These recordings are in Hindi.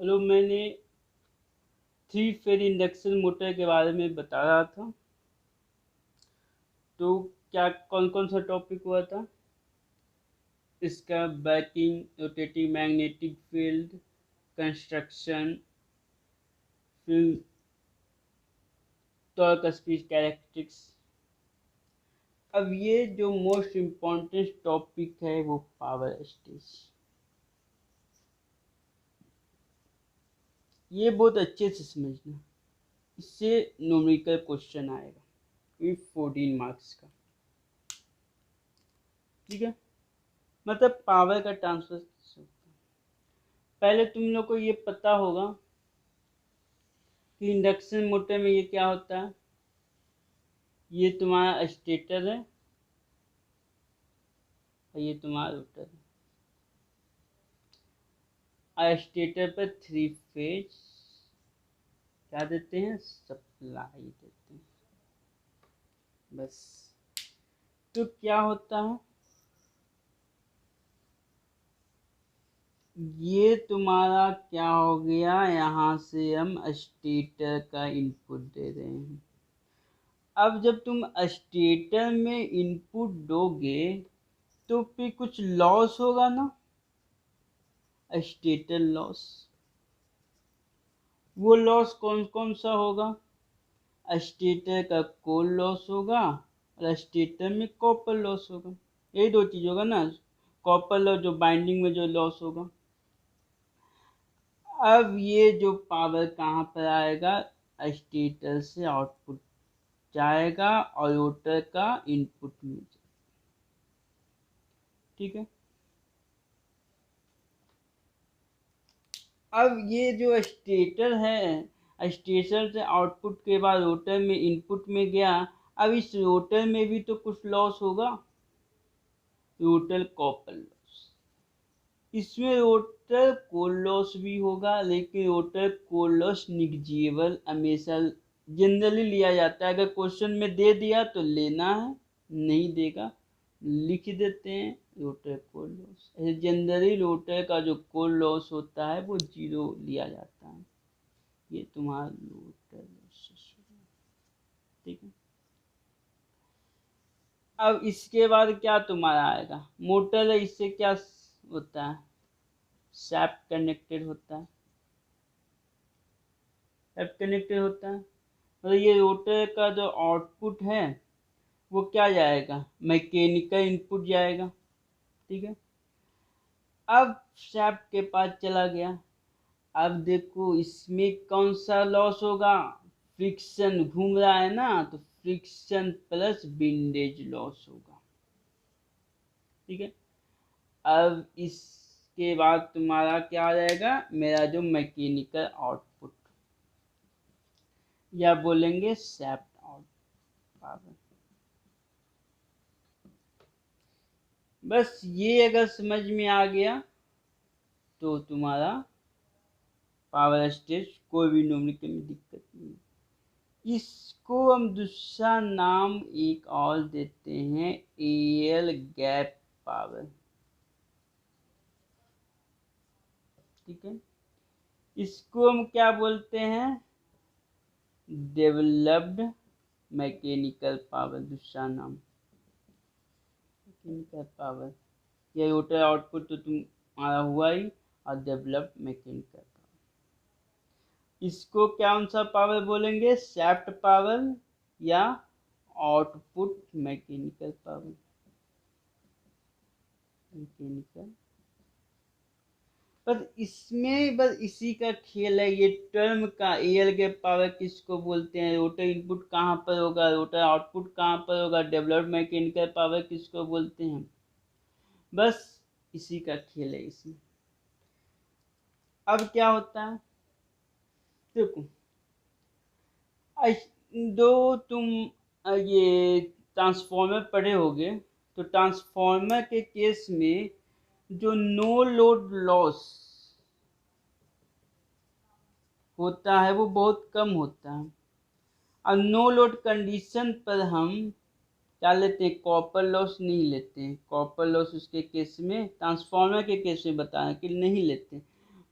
हेलो, मैंने 3 फेज इंडक्शन मोटर के बारे में बता रहा था। तो क्या कौन कौन सा टॉपिक हुआ था इसका? Banking, rotating magnetic field, construction, फिर टॉर्क स्पीड कैरेक्टरिस्टिक्स। अब ये जो मोस्ट इम्पोर्टेंट टॉपिक है वो पावर स्टेज। ये बहुत अच्छे से समझना, इससे न्यूमेरिकल क्वेश्चन आएगा, ये 14 मार्क्स का। ठीक है, मतलब पावर का ट्रांसफर कैसे होता है। पहले तुम लोग को ये पता होगा कि इंडक्शन मोटर में ये क्या होता है। ये तुम्हारा स्टेटर है और ये तुम्हारा रोटर है। स्टेटर पर 3 फेज क्या देते हैं? सप्लाई देते हैं। बस। तो क्या होता है, ये तुम्हारा क्या हो गया, यहाँ से हम स्टेटर का इनपुट दे रहे हैं। अब जब तुम स्टेटर में इनपुट दोगे तो फिर कुछ लॉस होगा ना, स्टेटर लॉस। वो लॉस कौन कौन सा होगा? स्टेटर का कोर लॉस होगा और स्टेटर में कॉपर लॉस होगा। यही 2 चीज होगा ना, कॉपर लॉस जो बाइंडिंग में जो लॉस होगा। अब ये जो पावर कहाँ पर आएगा? स्टेटर से आउटपुट जाएगा और रोटर का इनपुट में जाएगा। ठीक है, अब ये जो स्टेटर है, स्टेटर से आउटपुट के बाद रोटर में इनपुट में गया। अब इस रोटर में भी तो कुछ लॉस होगा, रोटर कॉपर लॉस। इसमें रोटर कोर लॉस भी होगा, लेकिन रोटर कोर लॉस निग्जिबल हमेशा जनरली लिया जाता है। अगर क्वेश्चन में दे दिया तो लेना है, नहीं देगा लिख देते हैं रोटर कोर लॉस। ऐसे जनरली रोटर का जो कोर लॉस होता है वो 0 लिया जाता है। ये तुम्हारा रोटर लॉस। ठीक है, अब इसके बाद क्या तुम्हारा आएगा? मोटर है, इससे क्या होता है? शाफ्ट कनेक्टेड होता है। शाफ्ट कनेक्टेड होता है मतलब ये रोटर का जो आउटपुट है वो क्या जाएगा? मैकेनिकल इनपुट जाएगा। ठीक है, अब शाफ्ट के पास चला गया। अब देखो इसमें कौन सा लॉस होगा? फ्रिक्शन घूम रहा है ना, तो फ्रिक्शन प्लस विंडेज लॉस होगा। ठीक है, अब इसके बाद तुम्हारा क्या आ जाएगा? मेरा जो मैकेनिकल आउटपुट या बोलेंगे शाफ्ट आउट पावर। बस ये अगर समझ में आ गया तो तुम्हारा पावर स्टेज कोई भी न्यूमेरिकल में दिक्कत नहीं। इसको हम दूसरा नाम एक और देते हैं, एल गैप पावर। ठीक है, इसको हम क्या बोलते हैं? Developed mechanical power. दूसरा नाम मैकेनिकल पावर। ये रोटर आउटपुट तो तुम्हारा हुआ ही, और डेवलप्ड मैकेनिकल पावर। इसको कौन सा पावर बोलेंगे? शाफ्ट पावर या आउटपुट मैकेनिकल पावर। मैकेनिकल, बस इसमें बस इसी का खेल है। ये टर्म का एल के पावर किसको बोलते हैं? रोटर इनपुट कहाँ पर होगा, रोटर आउटपुट कहाँ पर होगा, डेवलप्ड मैकेनिकल पावर किसको बोलते हैं? बस इसी का खेल है इसमें। अब क्या होता है देखो, दो तुम ये ट्रांसफॉर्मर पढ़े होगे, तो ट्रांसफॉर्मर के केस में जो नो लोड लॉस होता है वो बहुत कम होता है। और नो लोड कंडीशन पर हम क्या लेते हैं? कॉपर लॉस नहीं लेते हैं। कॉपर लॉस उसके केस में, ट्रांसफॉर्मर के केस में बताया कि नहीं लेते।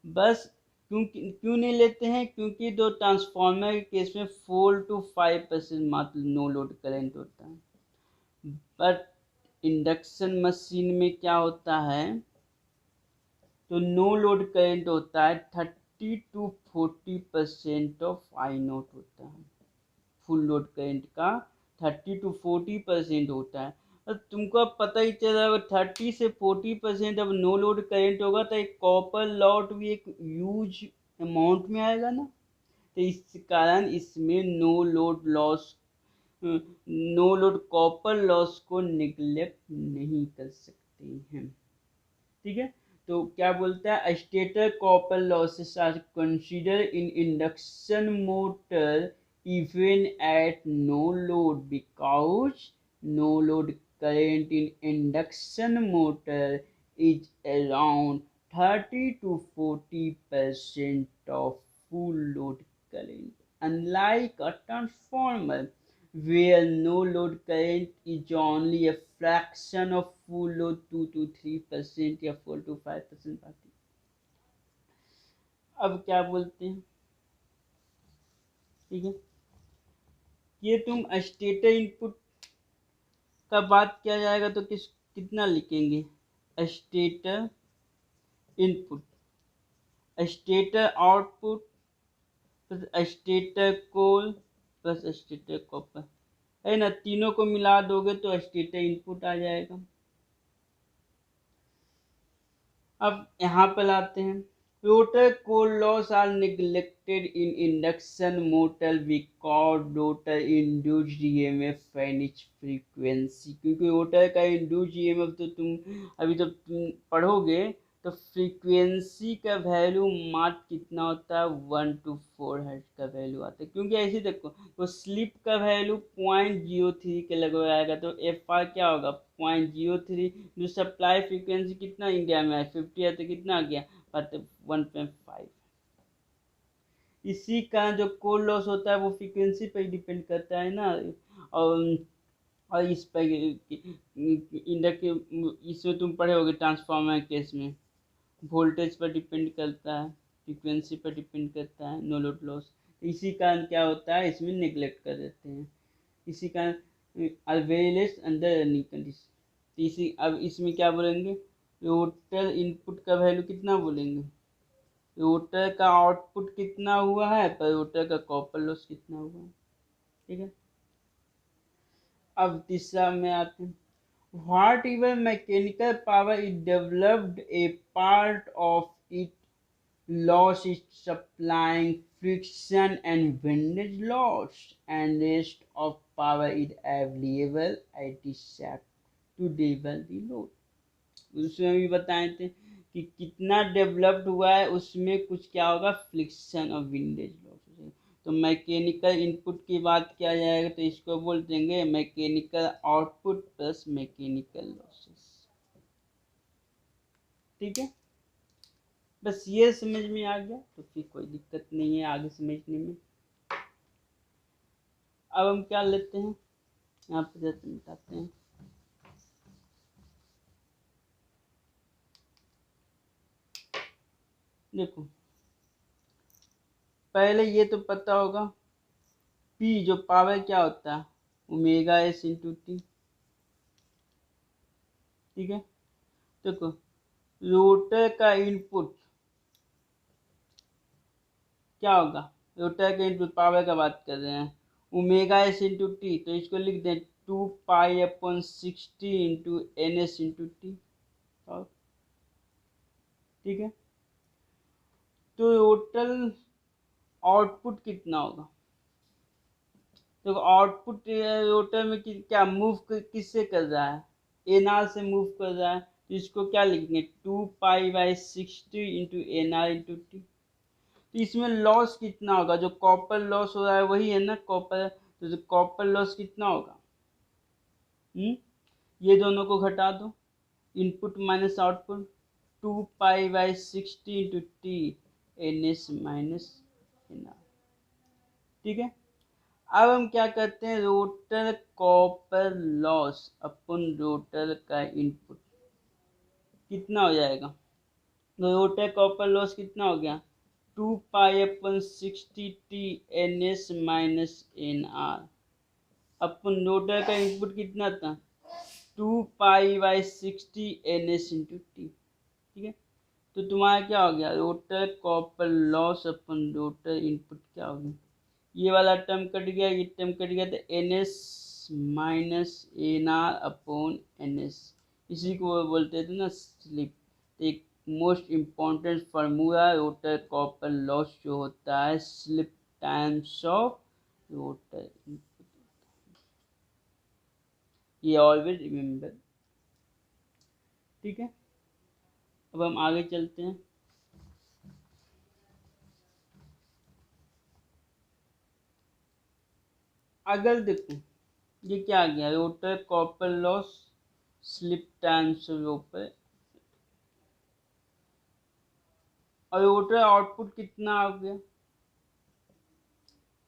बस क्यों नहीं लेते हैं? क्योंकि दो ट्रांसफार्मर के केस में 4 to 5% मात्र नो लोड करंट होता है, बट इंडक्शन मशीन में क्या होता है, तो नो लोड करंट होता है 30 to 40% ऑफ आई नोट होता है। फुल लोड करंट का 30 to 40% होता है। और तुमको अब पता ही चला, अगर 30 से 40% अब नो लोड करंट होगा तो एक कॉपर लॉट भी एक ह्यूज अमाउंट में आएगा ना। तो इस कारण इसमें नो लोड कॉपर लॉस को निगलेक्ट नहीं कर सकते हैं। ठीक है, तो क्या बोलता है, stator copper losses are consider in induction motor even at no load because no load current in induction motor is around 30 to 40% of full load current, unlike a transformer where no load current is only a fraction of full load 2 to 3% या 4 to 5% आती। अब क्या बोलते हैं, ठीक है, ये तुम स्टेटर इनपुट का बात किया जाएगा तो कितना लिखेंगे, stator input, stator output plus stator core plus stator copper, है ना, तीनों को मिला दोगे तो स्टेटर इनपुट आ जाएगा। अब यहाँ पर आते हैं, rotor core loss are neglected in induction motor because rotor induced EMF and its frequency, क्योंकि रोटर का इंड्यूस्ड ईएमएफ तो तुम अभी जब तुम पढ़ोगे तो फ्रीक्वेंसी का वैल्यू मात्र कितना होता है, 1 to 4 हर्ट्ज का वैल्यू आता है। क्योंकि ऐसे देखो, तो स्लिप का वैल्यू 0.03 के लगभग आएगा, तो एफ आर क्या होगा 0.03। जो सप्लाई फ्रीक्वेंसी कितना इंडिया में है 50 है, तो कितना आ गया 1.5। इसी का जो कोर लॉस होता है वो फ्रीक्वेंसी पर डिपेंड करता है ना, और इस पर इसमें तुम पढ़े होगे ट्रांसफार्मर केस में वोल्टेज पर डिपेंड करता है, फ्रीक्वेंसी पर डिपेंड करता है नो लोड लॉस। इसी कारण क्या होता है, इसमें नेग्लेक्ट कर देते हैं, इसी कारण अवेलेस अंडर रनिंग कंडीशन। इसी अब इसमें क्या बोलेंगे, रोटर इनपुट का वैल्यू कितना बोलेंगे, रोटर का आउटपुट कितना हुआ है पर रोटर का कॉपर लॉस कितना हुआ है। ठीक है, अब तीसरा में आते हैं, whatever mechanical power is developed, a part of it loss is supplying friction and windage loss, and rest of power is available at the shaft to double the load। उसमें भी बताए थे कि कितना डेवलप्ड हुआ है, उसमें कुछ क्या होगा, फ्रिक्शन और विंडेज लॉस। तो मैकेनिकल इनपुट की बात किया जाएगा तो इसको बोल देंगे mechanical output plus mechanical losses. ठीक है, बस ये समझ में आ गया तो फिर कोई दिक्कत नहीं है आगे समझने में। अब हम क्या लेते हैं, यहाँ पर जैसे बताते हैं, देखो पहले ये तो पता होगा, पी जो पावर क्या होता है ओमेगा एस इंटू टी। ठीक है, देखो रोटर का इनपुट क्या होगा, रोटर का इनपुट पावर का बात कर रहे हैं, ओमेगा एस इंटू टी, तो इसको लिख दें 2π/60 into N S into T. ठीक है, तो टोटल आउटपुट कितना होगा, तो आउटपुट रोटर में क्या मूव किससे कर रहा है, एन आर से मूव कर रहा है, तो इसको क्या लिखेंगे 2π/60 into N R into T. तो इसमें लॉस कितना होगा, जो कॉपर लॉस हो रहा है वही है ना कॉपर, तो कॉपर लॉस कितना होगा, ये दोनों को घटा दो, input minus output 2π/60 into T N S minus N R. ठीक है, अब हम क्या करते हैं, रोटर कॉपर लॉस अपन रोटर का इनपुट कितना हो जाएगा, तो रोटर कॉपर लॉस कितना हो गया 2 पाई/60t NS-NR। अपन रोटर का इनपुट कितना था, 2 पाई/60 NS/T। ठीक है, तो तुम्हारा क्या हो गया, रोटर कॉपर लॉस अपन रोटर इनपुट क्या हो गया, ये वाला टर्म कट गया, ये टर्म कट गया, तो NS-NR/NS, इसी को बोलते थे ना स्लिप। तो एक most important formula rotor copper loss जो होता है स्लिप टाइम्स ऑफ रोटर, ये ऑलवेज रिमेम्बर। ठीक है, अब हम आगे चलते हैं। अगर देखो ये क्या आ गया, rotor copper loss slip times rotor, और रोटर आउटपुट कितना आ गया,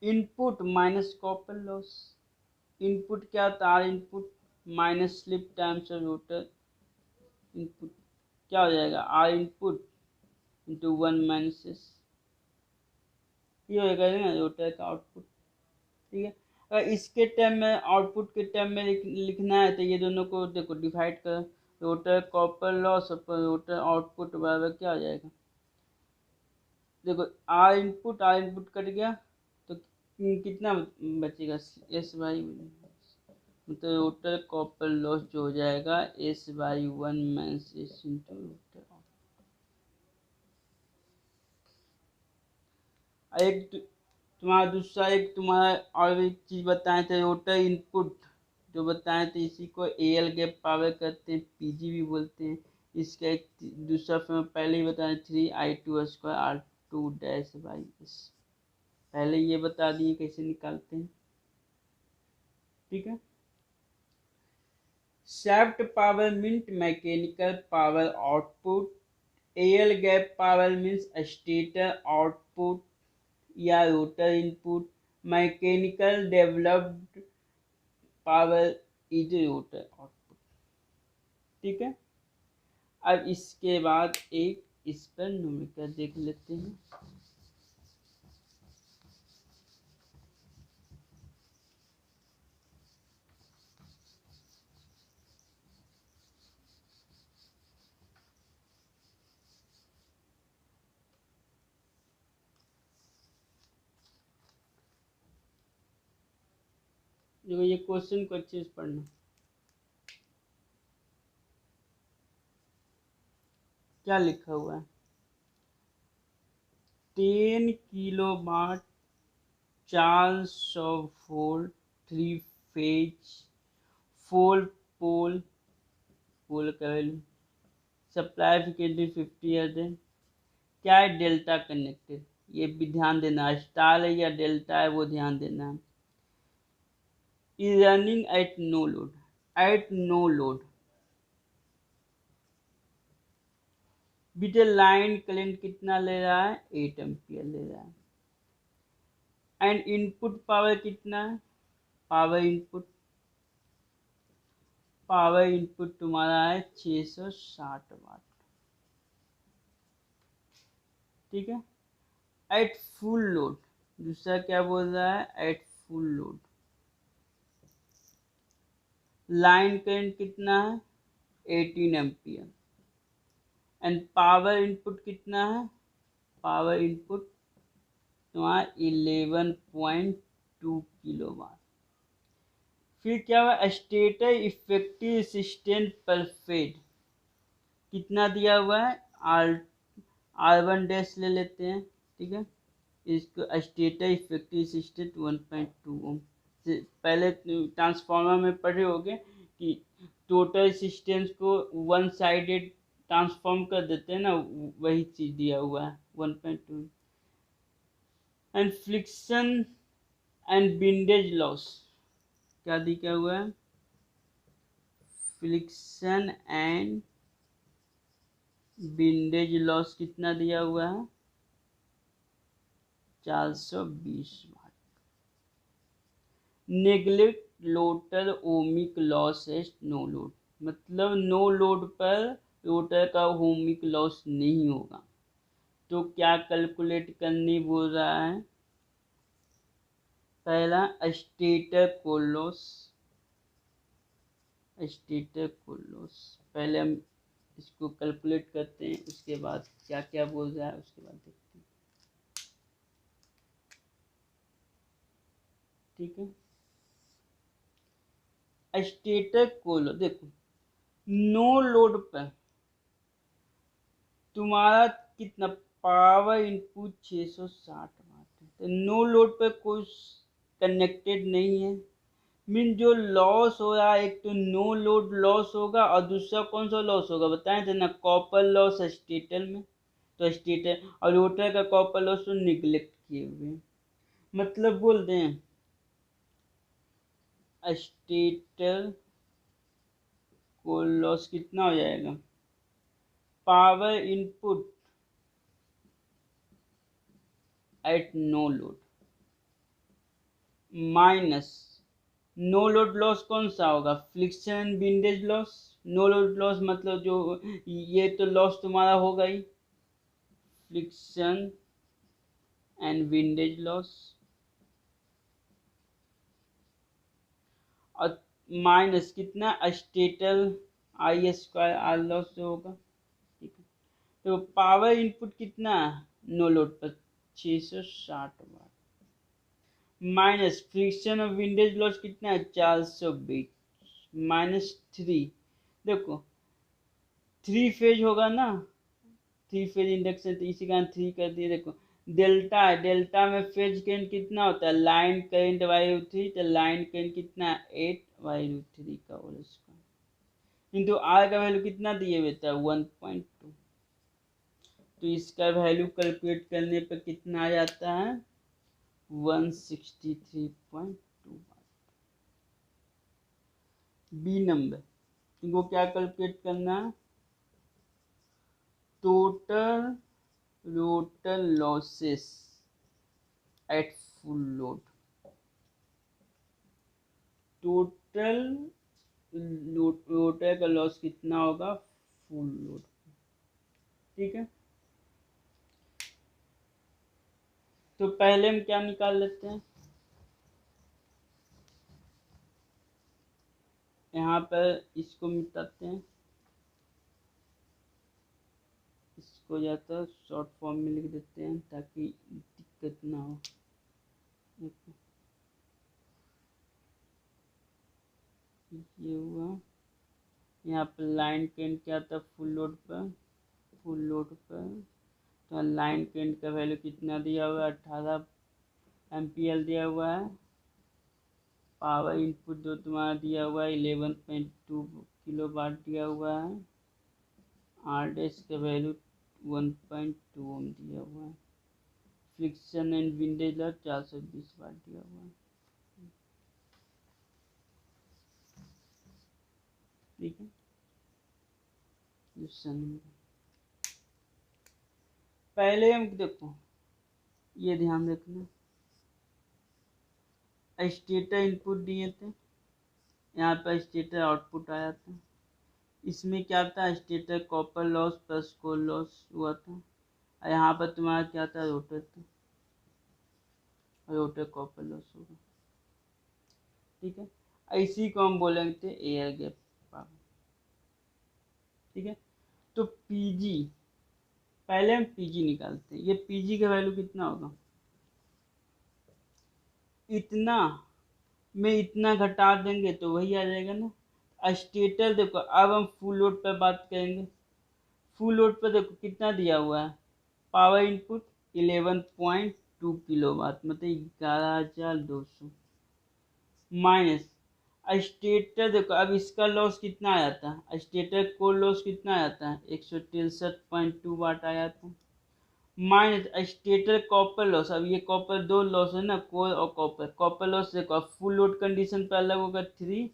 input minus copper loss. Input क्या था, R input minus slip times rotor input, क्या हो जाएगा, आर इनपुट इंटू 1 - S, ये होगा ना रोटर का आउटपुट। ठीक है, अगर इसके टर्म में आउटपुट के टर्म में लिखना है तो ये दोनों को देखो डिवाइड कर, रोटर कॉपर लॉस अपन रोटर आउटपुट बराबर क्या हो जाएगा, देखो आर इनपुट कट गया तो कितना बचेगा, S/, मतलब रोटर कॉपर लॉस जो हो जाएगा S/1 - S इंटू रोटर। एक तुम्हारा दूसरा, एक तुम्हारा और एक चीज बताए थे, रोटर इनपुट जो बताए थे, इसी को AL गैप पावर कहते हैं, PG भी बोलते हैं। इसका एक दूसरा फॉर्म पहले ही बताया, 3I2² R2-S, पहले ये बता दिए कैसे निकालते हैं। ठीक है, shaft power means mechanical power output, AL gap power means stator output या rotor input, mechanical developed power is rotor output. ठीक है, अब इसके बाद एक इस पर न्यूमेरिकल देख लेते हैं। देखो ये क्वेश्चन को अच्छे से पढ़ना, क्या लिखा हुआ है, 10 किलोवाट 400 वोल्ट 3 फेज 4 पोल का वैल्यू, सप्लाई फ्रिक्वेंसी 50 हर्ट्ज है, क्या है डेल्टा कनेक्टेड, ये भी ध्यान देना, स्टार है या डेल्टा है वो ध्यान देना। Is running at no load, at no load, बीटे लाइन करंट कितना ले रहा है, 8 एम्पियर ले रहा है, एंड इनपुट पावर कितना है, पावर इनपुट तुम्हारा है 660 वाट। ठीक है, एट फुल लोड, दूसरा क्या बोल रहा है, at full load, line current कितना है 18 एम्पियर, एंड पावर इनपुट कितना है, पावर इनपुट तुम्हारा 11.2 किलोवाट। फिर क्या हुआ, स्टेटर इफेक्टिव रेजिस्टेंस पर फेज कितना दिया हुआ है, R1 ले लेते हैं। ठीक है, इसको स्टेटर इफेक्टिव रेजिस्टेंस 1.2 ओम। पहले ट्रांसफार्मर में पढ़े होंगे कि टोटल रेजिस्टेंस को वन साइडेड ट्रांसफॉर्म कर देते हैं ना, वही चीज दिया हुआ है 1.2। And friction and windage loss क्या दिया हुआ है, फ्रिक्शन एंड विंडेज लॉस कितना दिया हुआ है, 420 watt. Neglect rotor ohmic loss at no load, मतलब नो लोड पर रोटर का ओमिक लॉस नहीं होगा। तो क्या कैलकुलेट करनी बोल रहा है? पहला स्टेटर कोल लॉस, स्टेटर कोल लॉस पहले हम इसको कैलकुलेट करते हैं, उसके बाद क्या क्या बोल रहा है उसके बाद देखते हैं। ठीक है, स्टेटर कोल देखो, नो लोड पर तुम्हारा कितना पावर इनपुट 660 वाट है, तो नो लोड पर कोई कनेक्टेड नहीं है। मीन जो लॉस हो रहा है, एक तो नो लोड लॉस होगा और दूसरा कौन सा लॉस होगा बताएं थे ना, कॉपर लॉस स्टेटर में। तो स्टेटर और रोटर का कॉपर लॉस तो निगलेक्ट किए हुए हैं। मतलब बोल दें स्टेटर को लॉस कितना हो जाएगा, power input at no load minus no load loss कौन सा होगा, friction windage loss. No load loss मतलब जो ये तो लॉस तुम्हारा होगा ही, फ्रिक्शन एंड विंडेज लॉस, और माइनस कितना stator I square R loss जो होगा। ठीक है, तो पावर इनपुट कितना नो लोड पर 660 वाट, माइनस फ्रिक्शन और विंडेज लॉस कितना है 420, माइनस 3। देखो 3 फेज होगा ना, 3 फेज इंडक्शन, तो इसी कारण 3 कर दिए। देखो डेल्टा है, डेल्टा में फेज करंट कितना होता है, लाइन करंट /3, तो लाइन करंट कितना है 8/3 का होल स्क्वायर, किंतु आर का वैल्यू कितना दिए हुए था 1.2, तो इसका वैल्यू कैलकुलेट करने पर कितना आ जाता है 163.2। बी नंबर तुमको क्या कैलकुलेट करना है, total rotor losses at full load, total rotor का लॉस कितना होगा फुल लोड। ठीक है, तो पहले हम क्या निकाल लेते हैं, यहाँ पर इसको मिटाते हैं, इसको जाता शॉर्ट फॉर्म में लिख देते हैं ताकि दिक्कत ना हो। ये हुआ, यहाँ पर लाइन करंट क्या था फुल लोड पर, फुल लोड पर तो लाइन करंट का वैल्यू कितना दिया हुआ है 18 एम्पियर दिया हुआ है, पावर इनपुट जो तुम्हारा दिया हुआ है 11.2 किलो वाट दिया हुआ है, आर डैश का वैल्यू 1.2 ओम दिया हुआ है, फ्रिक्शन एंड विंडेज लॉस 420 वाट दिया हुआ है। ठीक है, पहले हम देखो ये ध्यान रखना, स्टेटर इनपुट दिए थे, यहाँ पर स्टेटर आउटपुट आया था, इसमें क्या था स्टेटर कॉपर लॉस प्लस कोल लॉस हुआ था, और यहाँ पर तुम्हारा क्या था रोटर था, रोटर कॉपर लॉस होगा। ठीक है, इसी को हम बोलेंगे थे एयर गैप पावर। ठीक है, तो पीजी पहले हम पीजी निकालते हैं, ये पीजी का वैल्यू कितना होगा, इतना में इतना घटा देंगे तो वही आ जाएगा ना। स्टेटर देखो अब हम फुल लोड पर बात करेंगे, फुल लोड पर देखो कितना दिया हुआ है, पावर इनपुट 11.2 किलो वाट मतलब 11,200, माइनस स्टेटर देखो अब इसका लॉस कितना आया था, स्टेटर को लॉस कितना आया था 163.2 वाट आया था, माइनस स्टेटर कॉपर लॉस, अब ये कॉपर दो लॉस है ना, कोर और कॉपर, कॉपर लॉस देखो फुल लोड कंडीशन पर अलग होगा 3,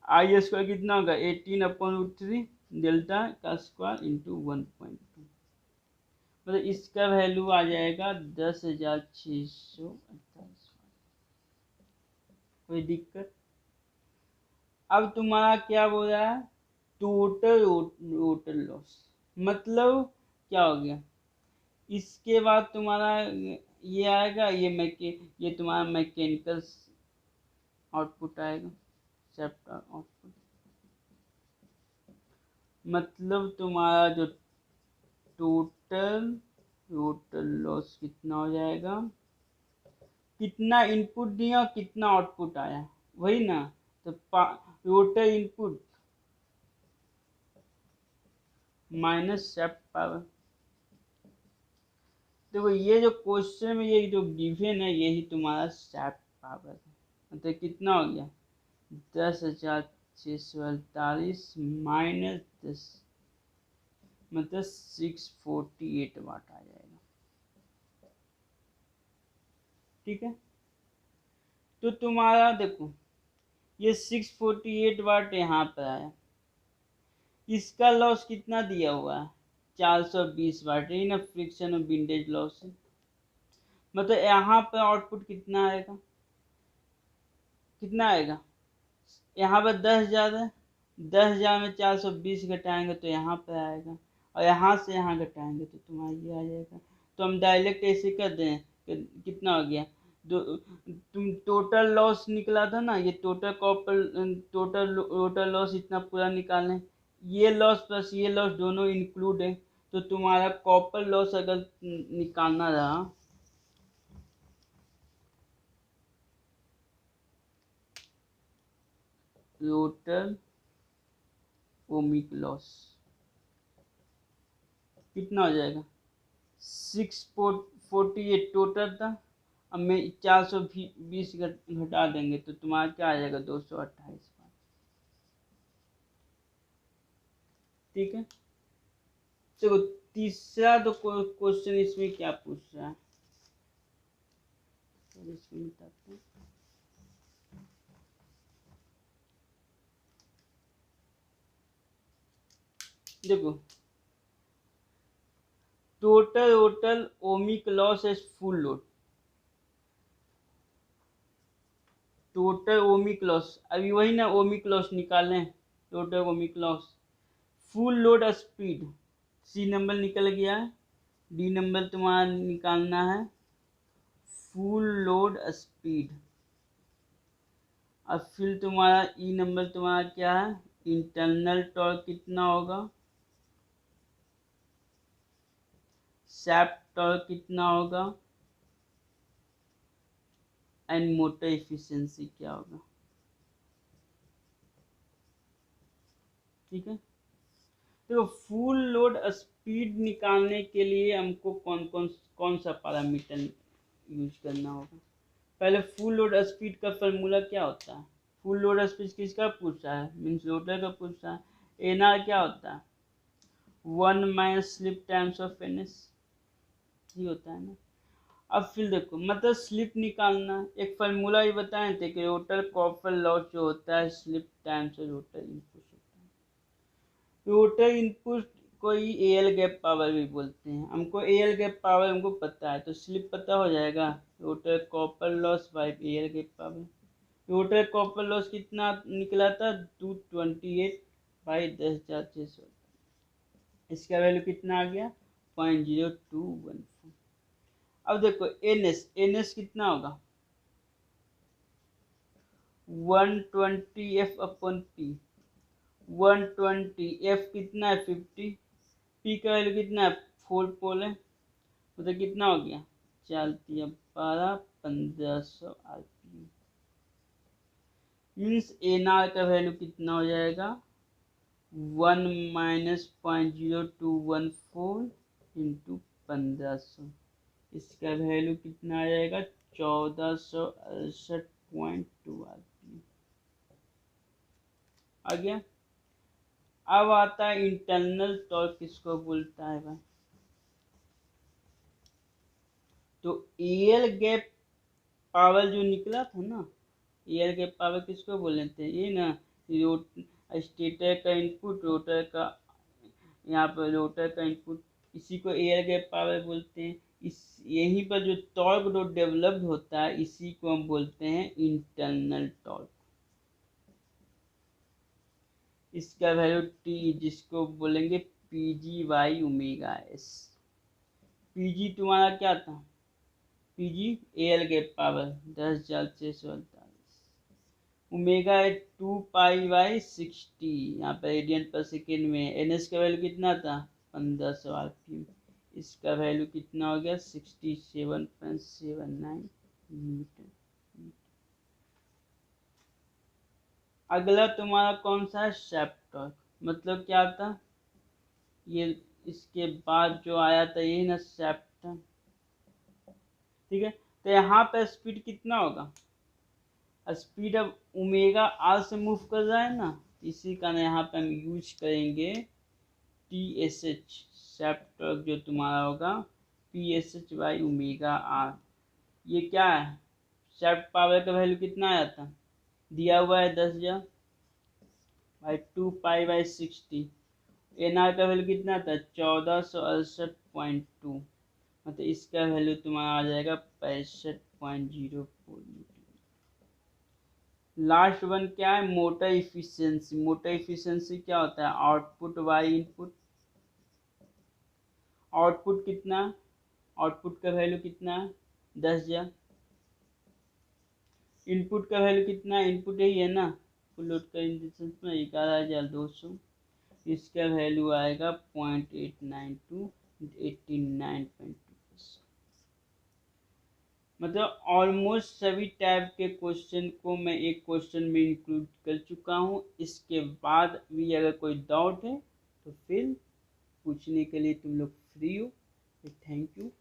आई स्क्वायर कितना होगा 18/3 डेल्टा का स्क्वायर इंटू 1.2, मतलब इसका वैल्यू आ जाएगा 10,648। कोई दिक्कत? अब तुम्हारा क्या बोल रहा है टोटल रोटर लॉस, मतलब क्या हो गया, इसके बाद तुम्हारा ये आएगा, ये तुम्हारा मैकेनिकल आउटपुट आएगा, शाफ्ट आउटपुट। मतलब तुम्हारा जो टोटल टोटल लॉस कितना हो जाएगा, कितना इनपुट दिया कितना आउटपुट आया, वही ना। तो total input minus shaft power. देखो ये जो क्वेश्चन में ये जो गिवन है यही तुम्हारा शाफ्ट पावर है। मतलब कितना हो गया 10,648 माइनस 10, मतलब 648 वाट आ जाएगा। ठीक है, तो तुम्हारा देखो ये 648 वाट यहाँ पर आया, इसका लॉस कितना दिया हुआ है 420 वाट, यही ना फ्रिक्शन और विंडेज लॉस है। मतलब यहाँ पर आउटपुट कितना आएगा, कितना आएगा, यहाँ पर 10,000 है, 10,000 में 420 घटाएंगे तो यहाँ पर आएगा, और यहाँ से यहाँ घटाएंगे तो तुम्हारा ये आ जाएगा। तो हम डायरेक्ट ऐसे कर दें कि कितना हो गया, तुम टोटल लॉस निकला था ना, ये टोटल लॉस इतना पूरा निकालें, ये लॉस प्लस ये लॉस दोनों इंक्लूड है। तो तुम्हारा कॉपर लॉस अगर निकालना रहा, टोटल ओमिक लॉस कितना हो जाएगा 648 टोटल था, अब मैं 420 घटा देंगे तो तुम्हारा क्या आ जाएगा 228। ठीक है, चलो तीसरा तो क्वेश्चन इसमें क्या पूछ रहा है, इसमें बताते हैं। देखो total ohmic loss as full load, total ohmic loss, अभी वही ना ओमिक लॉस निकालें, total ohmic loss full load speed, C number निकल गया है, डी नंबर तुम्हारा निकालना है फुल लोड स्पीड, अब फिर तुम्हारा ई नंबर तुम्हारा क्या है इंटरनल टॉर्क कितना होगा, शाफ्ट टॉर्क कितना होगा, एंड मोटर एफिशिएंसी क्या होगा। ठीक है, तो फुल लोड स्पीड निकालने के लिए हमको कौन सा पैरामीटर यूज करना होगा। पहले फुल लोड स्पीड का फार्मूला क्या होता है, फुल लोड स्पीड किसका पूछ रहा है, मीन्स रोटर का पूछ रहा है। एन आर क्या होता है 1 minus slip times of N S, ये होता है ना। अब फिर देखो मतलब स्लिप निकालना, एक फार्मूला ही बताए थे कि रोटर कॉपर लॉस जो होता है स्लिप टाइम से रोटर इनपुट होता है। रोटर इनपुट को ही एल गैप पावर भी बोलते हैं, हमको एल गैप पावर हमको पता है तो स्लिप पता हो जाएगा, rotor copper loss by L gap power. Rotor copper loss कितना निकला था 228 बाई 10,600, इसका वैल्यू कितना आ गया 0.0214। अब देखो एन एस कितना होगा 120 एफ अपॉन पी, 120 एफ कितना है 50, पी का वैल्यू कितना है 4 पोल है, मतलब कितना हो गया चलती है 1500 आरपीएम, मीन्स एन आर का वैल्यू कितना हो जाएगा 1 माइनस 0.0214 इंटू 1500, इसका वैल्यू कितना आ जाएगा 1468.2 आरपीएम आ गया। अब आता है इंटरनल टॉर्क किसको बोलता है भाई, तो एयर गैप पावर जो निकला था ना, एयर गैप पावर किसको बोले थे, ये ना स्टेटर का इनपुट रोटर का, यहाँ पर रोटर का इनपुट, इसी को एयर गैप पावर बोलते हैं। इस यहीं पर जो टॉर्क जो डेवलप्ड होता है इसी को हम बोलते हैं इंटरनल टॉर्क, इसका वैल्यू टी जिसको बोलेंगे P G by omega S. PG तुम्हारा क्या था, पीजी एल के पावर 10,648, ओमेगा है 2 पाई/60, यहाँ पर रेडियन पर सेकेंड में। एनएस का वैल्यू कितना था 1500 आरपीएम, इसका वैल्यू कितना हो गया 67.79 न्यूटन। अगला तुम्हारा कौन सा है, शाफ्ट टॉर्क, मतलब क्या था ये, इसके बाद जो आया था यही ना शाफ्ट, ठीक है। तो यहाँ पे स्पीड कितना होगा, स्पीड अब ओमेगा आर से मूव कर रहा है ना, इसी का ना यहाँ पे हम यूज करेंगे T S H, shaft torque जो तुम्हारा होगा PSH/ओमेगा आर। ये क्या है, शाफ्ट पावर का वैल्यू कितना आया था, दिया हुआ है 10,000/2 पाई/60। एन आर का वैल्यू कितना था 1468.2, मतलब इसका वैल्यू तुम्हारा आ जाएगा 65.04 न्यूटन। लास्ट वन क्या है, मोटर इफिशियंसी। मोटर इफिशियंसी क्या होता है, आउटपुट बाई इनपुट। आउटपुट कितना, आउटपुट का वैल्यू कितना है 10,000, इनपुट का वैल्यू कितना है, इनपुट यही है ना फुल लोड का इंडक्शन में 11,200, इसका वैल्यू आएगा 0.892, 89.2%। मतलब ऑलमोस्ट सभी टाइप के क्वेश्चन को मैं एक क्वेश्चन में इंक्लूड कर चुका हूँ। इसके बाद भी अगर कोई डाउट है तो फिर पूछने के लिए तुम लोग फ्री हो। Thank you.